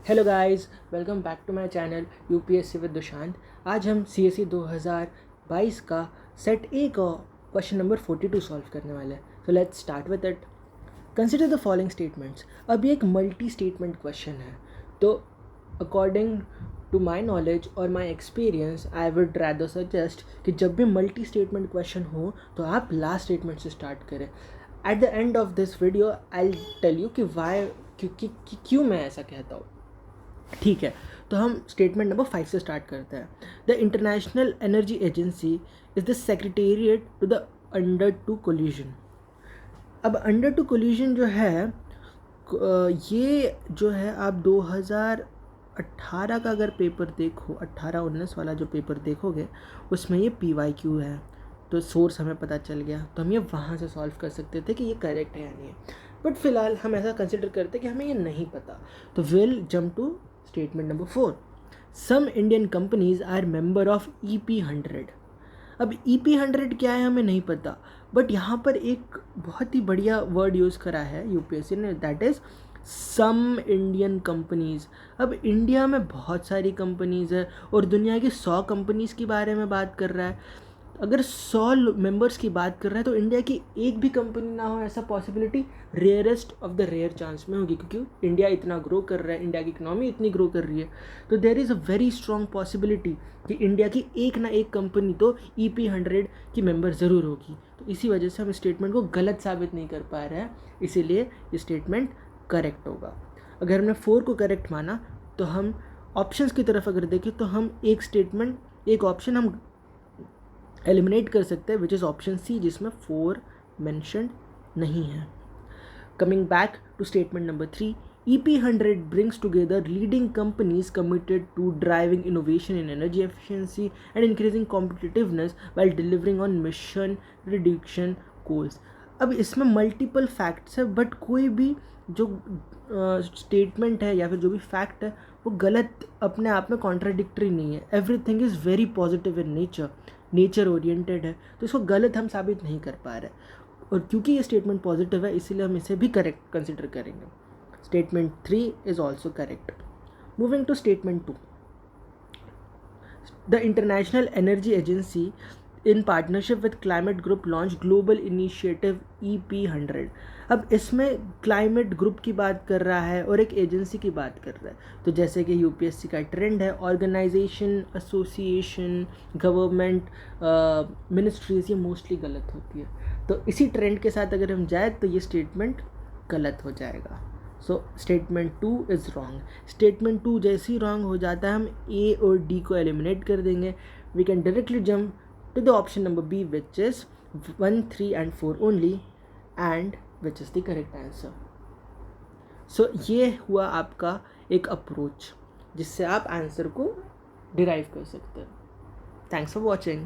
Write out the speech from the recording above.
Hello guys, welcome back to my channel UPSC with Dushant. आज हम CSE 2022 का set ए का क्वेश्चन नंबर 42 सॉल्व करने वाले हैं। So let's start with it. Consider the following statements. अब ये एक मल्टी स्टेटमेंट क्वेश्चन है, तो अकॉर्डिंग टू माई नॉलेज और my experience I would rather suggest कि जब भी मल्टी स्टेटमेंट क्वेश्चन हो तो आप लास्ट स्टेटमेंट से स्टार्ट करें। At the end of this video I tell you कि वाई क्यों मैं ऐसा कहता हूँ। ठीक है, तो हम स्टेटमेंट नंबर 5 से स्टार्ट करते हैं। The International Energy Agency is the secretariat to the Under two Coalition. अब अंडर टू कोलिजन जो है ये जो है आप 2018 का अगर पेपर देखो, 18-19 वाला जो पेपर देखोगे उसमें ये PYQ है, तो सोर्स हमें पता चल गया, तो हम ये वहाँ से सॉल्व कर सकते थे कि ये करेक्ट है या नहीं है। बट फिलहाल हम ऐसा कंसिडर करते कि हमें ये नहीं पता, तो will jump to statement number 4। Some Indian companies are member of EP100। अब EP100 क्या है हमें नहीं पता, बट यहाँ पर एक बहुत ही बढ़िया वर्ड यूज़ करा है यूपीएससी ने, that is some Indian companies. अब इंडिया में बहुत सारी कंपनीज़ है और दुनिया की 100 कंपनीज़ के बारे में बात कर रहा है। अगर 100 मेंबर्स की बात कर रहा है तो इंडिया की एक भी कंपनी ना हो, ऐसा possibility rarest of the rare chance में होगी, क्योंकि इंडिया इतना ग्रो कर रहा है, इंडिया की इकनॉमी इतनी ग्रो कर रही है, तो there is a very strong possibility कि इंडिया की एक ना एक कंपनी तो EP100 की मेंबर ज़रूर होगी। तो इसी वजह से हम स्टेटमेंट को गलत साबित नहीं कर पा रहे हैं, इसीलिए ये स्टेटमेंट करेक्ट होगा। अगर हमने 4 को करेक्ट माना तो हम ऑप्शंस की तरफ अगर देखें तो हम एक ऑप्शन हम एलिमिनेट कर सकते हैं, विच इज़ ऑप्शन सी, जिसमें 4 मेंशन्ड नहीं है। Coming back to statement number 3, EP100 brings together leading companies committed to driving innovation in energy efficiency and increasing competitiveness while delivering on mission reduction goals। अब इसमें multiple facts है, but कोई भी जो statement है या फिर जो भी फैक्ट है वो गलत अपने आप में कॉन्ट्राडिक्टरी नहीं है। Everything is very positive in nature oriented है, तो इसको गलत हम साबित नहीं कर पा रहे, और क्योंकि ये स्टेटमेंट पॉजिटिव है इसीलिए हम इसे भी करेक्ट कंसिडर करेंगे। Statement 3 is also correct. Moving to statement 2, the International Energy Agency in partnership with Climate Group launch global initiative EP100। अब इसमें क्लाइमेट ग्रुप की बात कर रहा है और एक एजेंसी की बात कर रहा है, तो जैसे कि यूपीएससी का ट्रेंड है ऑर्गेनाइजेशन, एसोसिएशन, गवर्नमेंट, मिनिस्ट्रीज, ये मोस्टली गलत होती है, तो इसी ट्रेंड के साथ अगर हम जाए तो ये स्टेटमेंट गलत हो जाएगा। So statement 2 is wrong. Statement 2 जैसे ही रॉन्ग हो जाता है हम A और D को एलिमिनेट कर देंगे। We can directly jump to the option number B, which is 1, 3 and 4 only, and which is the correct answer. So ये हुआ आपका एक अप्रोच जिससे आप आंसर को डिराइव कर सकते हैं। Thanks for watching.